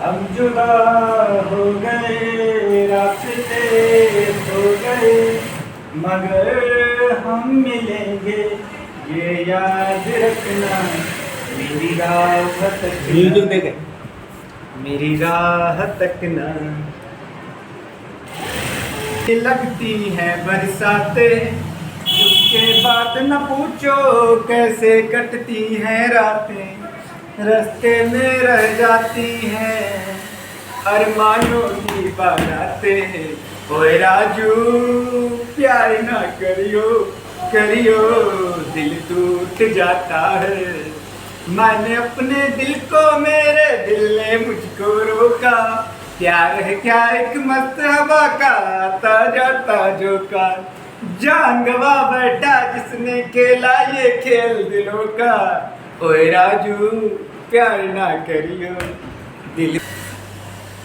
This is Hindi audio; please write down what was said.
हम जुदा हो गए, रास्ते हो गए, मगर हम मिलेंगे, ये याद रखना। मेरी राह म्यूजिक तकना, देखे। मेरी राह तकना। लगती हैं बरसातें, उसके बाद न पूछो कैसे कटती हैं रातें। रास्ते में रह जाती हैं अरमानों की बारातें। ओए राजू प्यार ना करियो, करियो दिल टूट जाता है। मैंने अपने दिल को, मेरे दिल ने मुझको रोका। प्यार है क्या एक मस्त हवा का आता जाता झोंका। जान गवा बैठा जिसने खेला ये खेल दिलों का। ओए राजू प्यार ना करियो दिल